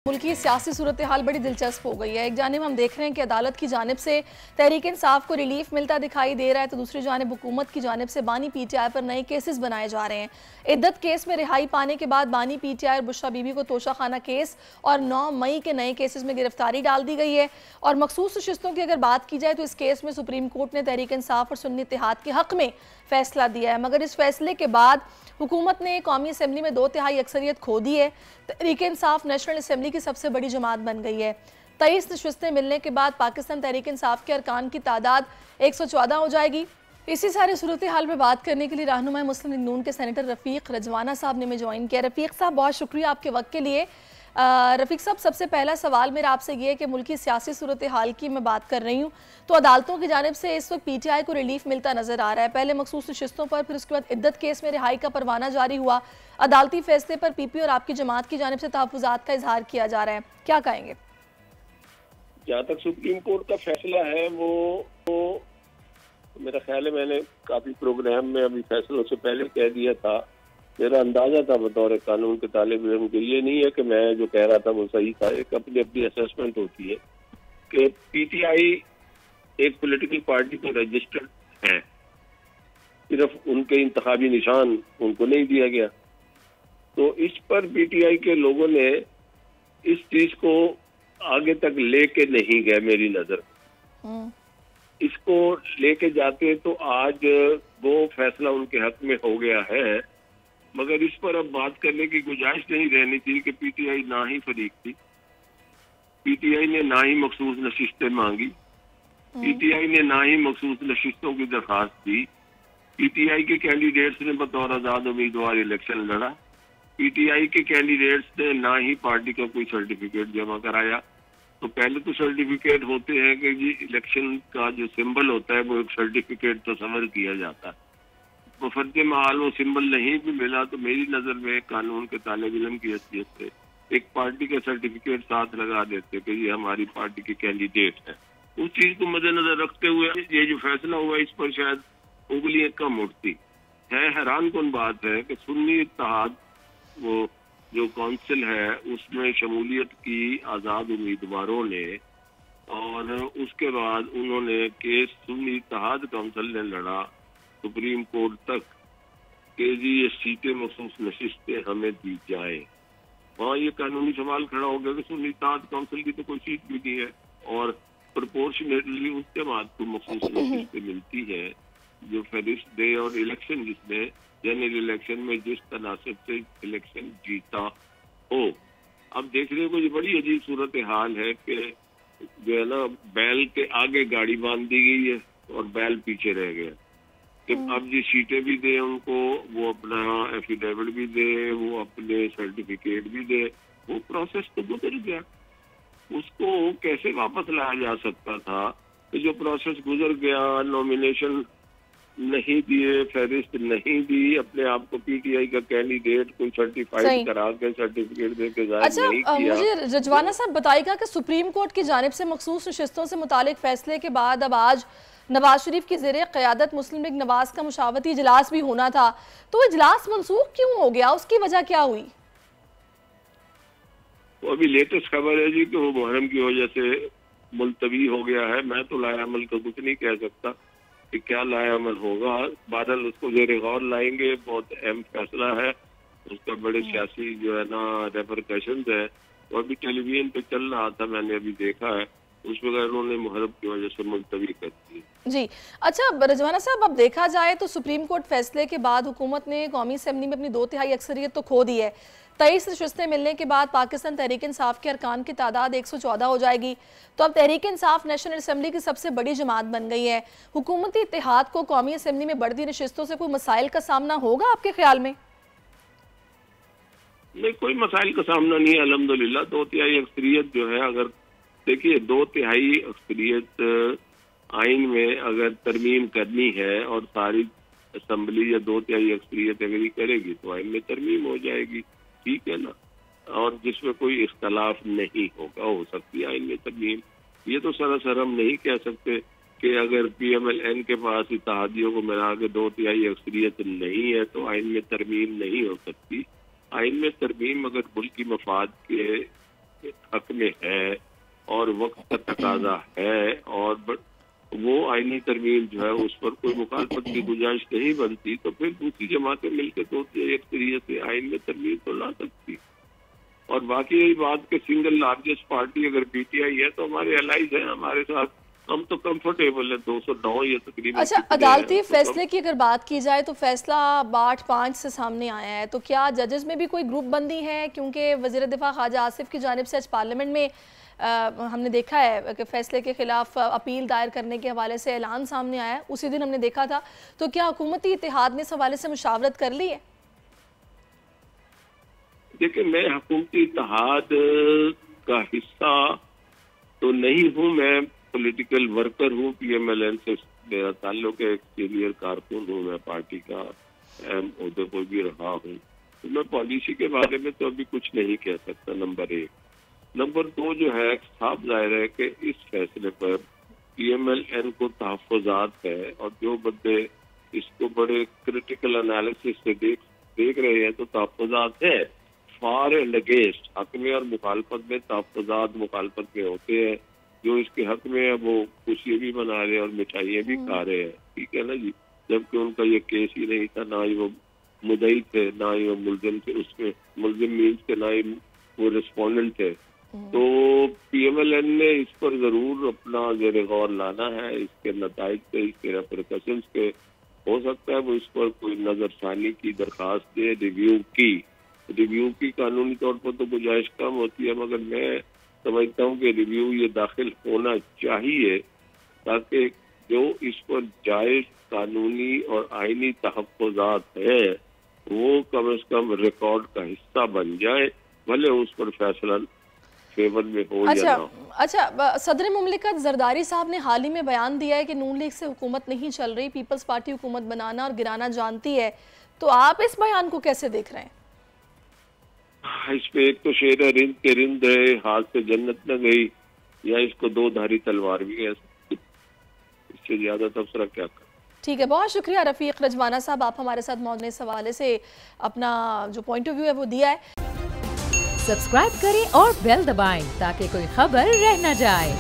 मुल्क की सियासी सूरत हाल बड़ी दिलचस्प हो गई है। एक जानिब हम देख रहे हैं कि अदालत की जानिब से तहरीक इंसाफ को रिलीफ मिलता दिखाई दे रहा है, तो दूसरी जानिब हुकूमत की जानिब से बानी पीटीआई पर नए केसेस बनाए जा रहे हैं। इद्दत केस में रिहाई पाने के बाद बानी पीटीआई और बुशरा बीबी को तोशाखाना केस और 9 मई के नए केसेस में गिरफ्तारी डाल दी गई है। और मखसूस नशिस्तों की अगर बात की जाए तो इस केस में सुप्रीम कोर्ट ने तहरीक इंसाफ और सुन्नी इत्तेहाद के हक में फैसला दिया है, मगर इस फैसले के बाद हुकूमत ने कौमी असम्बली में 2/3 अक्सरियत खो दी है। तहरीक इंसाफ नेशनल असम्बली की सबसे बड़ी जमात बन गई है। 23 नशस्तें मिलने के बाद पाकिस्तान तहरीक इंसाफ के अरकान की तादाद 114 हो जाएगी। इसी सारे सूरत हाल में बात करने के लिए रहनुमा मुस्लिम लीग नून के सेनेटर रफ़ीक रजवाना साहब ने हमें ज्वाइन किया। रफ़ीक साहब, बहुत शुक्रिया आपके वक्त के लिए। रफ़ीक साहब, सबसे पहला सवाल मेरा आपसे ये है कि मुल्क की सियासी सूरत हाल की मैं बात कर रही हूँ, तो अदालतों की जानिब से इस वक्त पीटीआई को रिलीफ मिलता नजर आ रहा है। पहले मखसूस नशिस्तों पर, फिर उसके बाद इद्दत केस में रिहाई का परवाना जारी हुआ। अदालती फैसले पर पीपी और आपकी जमात की जानिब से तहफ़्फ़ुज़ात का इजहार किया जा रहा है, क्या कहेंगे? जहाँ तक सुप्रीम कोर्ट का फैसला है वो मेरा ख्याल है, मैंने काफी प्रोग्राम में अभी फैसलों से पहले कह दिया था। मेरा अंदाजा था बतौर कानून के तालिब इल्म के, ये नहीं है कि मैं जो कह रहा था वो सही था। एक अपनी अपनी असेसमेंट होती है कि पीटीआई एक पॉलिटिकल पार्टी को रजिस्टर्ड है, सिर्फ उनके इंतखाबी निशान उनको नहीं दिया गया। तो इस पर पीटीआई के लोगों ने इस चीज को आगे तक लेके नहीं गए। मेरी नजर इसको लेके जाते तो आज वो फैसला उनके हक में हो गया है, मगर इस पर अब बात करने की गुंजाइश नहीं रहनी चाहिए कि पीटीआई ना ही फरीक थी, पीटीआई ने ना ही मखसूस नशिस्तें मांगी, पीटीआई ने ना ही मखसूस नशिस्तों की दरखास्त दी। पीटीआई के कैंडिडेट्स ने बतौर आजाद उम्मीदवार इलेक्शन लड़ा, पीटीआई के कैंडिडेट्स ने ना ही पार्टी का कोई सर्टिफिकेट जमा कराया। तो पहले तो सर्टिफिकेट होते हैं कि जी इलेक्शन का जो सिंबल होता है वो एक सर्टिफिकेट तस्वर किया जाता है। तो फर्ज महाल वो सिंबल नहीं भी मिला तो मेरी नजर में कानून के तालिब इल्म की हैसियत से एक पार्टी का सर्टिफिकेट साथ लगा देते कि ये हमारी पार्टी के कैंडिडेट है। उस चीज को मद्देनजर रखते हुए ये जो फैसला हुआ इस पर शायद उंगलियां कम उठती है। हैरान कौन बात है कि सुन्नी इत्तेहाद वो जो काउंसिल है उसमें शमूलियत की आजाद उम्मीदवारों ने, और उसके बाद उन्होंने केस सुन्नी इत्तेहाद काउंसिल ने लड़ा सुप्रीम कोर्ट तक कि जी ये सीटें मखसूस नशिस्तें हमें दी जाए। वहाँ ये कानूनी सवाल खड़ा हो गया कि सुन्नी इत्तेहाद काउंसिल की तो कोई सीट भी नहीं है, और प्रोपोर्शनेटली उस जमात को मखसूस नशिस्तें मिलती है जो फहरिस्त दे और इलेक्शन जिसमें जनरल इलेक्शन में जिस तनासिब से इलेक्शन जीता हो। अब देखने को ये बड़ी अजीब सूरत हाल है कि जो है ना बैल के आगे गाड़ी बांध दी गई है और बैल पीछे रह गया। कि अब जी सीटें भी दे उनको, वो अपना एफिडेविट भी दे, वो अपने सर्टिफिकेट भी दे, वो प्रोसेस तो गुजर गया। उसको कैसे वापस लाया जा सकता था कि जो प्रोसेस गुजर गया, नॉमिनेशन नहीं दिए, फहरिस्त नहीं दी, अपने आप को पीटीआई का कैंडिडेट कोई सर्टिफाइड करा के सर्टिफिकेट दे के जाहिर नहीं किया। मुझे रजवाना साहब बताइएगा कि सुप्रीम कोर्ट की जानिब से मखसूस नशिस्तों से मुतालिक फैसले के बाद अब आज नवाज शरीफ की ज़ेरे क़यादत मुस्लिम लीग नवाज का मुशावरती इजलास भी होना था, तो इजलास मनसूख क्यों हो गया? उसकी वजह क्या हुई? वो अभी लेटेस्ट खबर है जी कि वो मुहर्रम की वजह से मुलतवी हो गया है। मैं तो लाया अमल का कुछ नहीं कह सकता कि क्या लाया अमल होगा। बादल उसको ज़ेरे गौर लाएंगे, बहुत अहम फैसला है, उसका बड़े सियासी जो है ना रेपरकशंस है। वो अभी टेलीविजन पे चल रहा था, मैंने अभी देखा है, उस वगैरह उन्होंने मुहर्रम की वजह से मुलतवी कर दी जी। अच्छा रजवाना साहब, अब देखा जाए तो सुप्रीम कोर्ट फैसले के बाद हुकूमत ने कौमी असम्बली में अपनी 2/3 अक्सरियत तो खो दी है। 23 नशस्तें मिलने के बाद पाकिस्तान तहरीक इंसाफ के अरकान की तादाद 114 हो जाएगी। तो अब तहरीक इंसाफ नेशनल असम्बली की सबसे बड़ी जमात बन गई है। हुकूमती इत्तेहाद को कौमी असम्बली में बढ़ती नशस्तों से कोई मसाइल का सामना होगा आपके ख्याल में? नहीं, कोई मसाइल का सामना नहीं है अल्हम्दुलिल्लाह। 2/3 अक्सरियत जो है, अगर देखिए 2/3 अक्सरियत आइन में अगर तरमीम करनी है और सारी असम्बली या 2/3 अक्सरियत अगर करेगी तो आइन में तरमीम हो जाएगी, ठीक है ना, और जिसमें कोई इख्तलाफ नहीं होगा, हो सकती है आइन में तरमीम। ये तो सरासर हम नहीं कह सकते कि अगर PMLN के पास इत्तेहादियों को मिला के 2/3 अक्सरियत नहीं है तो आइन में तरमीम नहीं हो सकती। आइन में तरमीम अगर मुल्की मफाद के के हक में है और वक्त का तकाजा है, और वो आईनी तरमीम जो है उस पर कोई मुखालफत की गुंजाइश नहीं बनती, तो फिर दूसरी जमातें मिलकर तो एक तरीके से आइन में तरमीम तो ला सकती। और बाकी यही बात कि सिंगल लार्जेस्ट पार्टी अगर पीटीआई है तो हमारे एलाइज हैं हमारे साथ, हम तो कंफर्टेबल है। 209 ये तकरीबन। अच्छा, अदालती फैसले की अगर बात की जाए तो फैसला 8-5 से सामने आया है, तो क्या जजेस में भी कोई ग्रुप बंदी है? क्योंकि वज़ीर दिफा ख्वाजा आसिफ की जानिब से आज पार्लियामेंट में हमने देखा है कि फैसले के खिलाफ अपील दायर करने के हवाले से ऐलान सामने आया है, उसी दिन हमने देखा था। तो क्या हुकूमती इत्तेहाद ने इस हवाले से मुशावरत कर ली है? देखिए, मैं हुकूमती इत्तेहाद का हिस्सा तो नहीं हूँ, मैं पॉलिटिकल वर्कर हूँ, PMLN से मेरा ताल्लुक है, एक सीनियर कारकुन हूँ मैं, पार्टी का अहम ओहदे पर भी रहा हूँ, तो मैं पॉलिसी के बारे में तो अभी कुछ नहीं कह सकता, नंबर 1। नंबर 2 जो है, साफ जाहिर है कि इस फैसले पर PMLN को तहफ़्फ़ुज़ात है, और जो बंदे इसको बड़े क्रिटिकल एनालिसिस से देख रहे हैं तो तहफ़्फ़ुज़ात है। फॉर एंड अगेंस्ट, हक में और मुखालफत में तहफ़्फ़ुज़ात मुखालफत में होते हैं। जो इसके हक में है वो खुशियाँ भी मना रहे हैं और मिठाइयाँ भी खा रहे हैं, ठीक है ना जी, जबकि उनका ये केस ही नहीं था, ना ही वो मुद्दई थे, ना ही वो मुलजिम थे, उसमें मुलजिम मीन्स के ना ही वो रिस्पोंडेंट थे। तो PMLN ने इस पर जरूर अपना ज़ेर गौर लाना है, इसके नताइज के, इसके रेपरकशंस के। हो सकता है वो इस पर कोई नजरसानी की दरखास्त दे, रिव्यू की कानूनी तौर पर तो गुंजाइश कम होती है, मगर मैं समझता हूँ कि रिव्यू ये दाखिल होना चाहिए, ताकि जो इस पर जायज कानूनी और आईनी तहफ़्फ़ुज़ात है वो कम से कम रिकॉर्ड का हिस्सा बन जाए, भले उस पर फैसला फेवर में हो या ना हो। अच्छा, सदर मुमलिकत जरदारी साहब ने हाल ही में बयान दिया है कि नून लीग से हुकूमत नहीं चल रही, पीपल्स पार्टी हुकूमत बनाना और गिराना जानती है, तो आप इस बयान को कैसे देख रहे हैं? इस पे एक तो शेर है, रिंद के रिंद है, हाथ से जन्नत न गई, या इसको 2 धारी तलवार भी है, इससे ज्यादा तबसरा क्या कर। ठीक है, बहुत शुक्रिया रफ़ीक रजवाना साहब, आप हमारे साथ मौजूद इस हवाले से अपना जो पॉइंट ऑफ व्यू है वो दिया है। सब्सक्राइब करें और बेल दबाएं ताकि कोई खबर रह न जाए।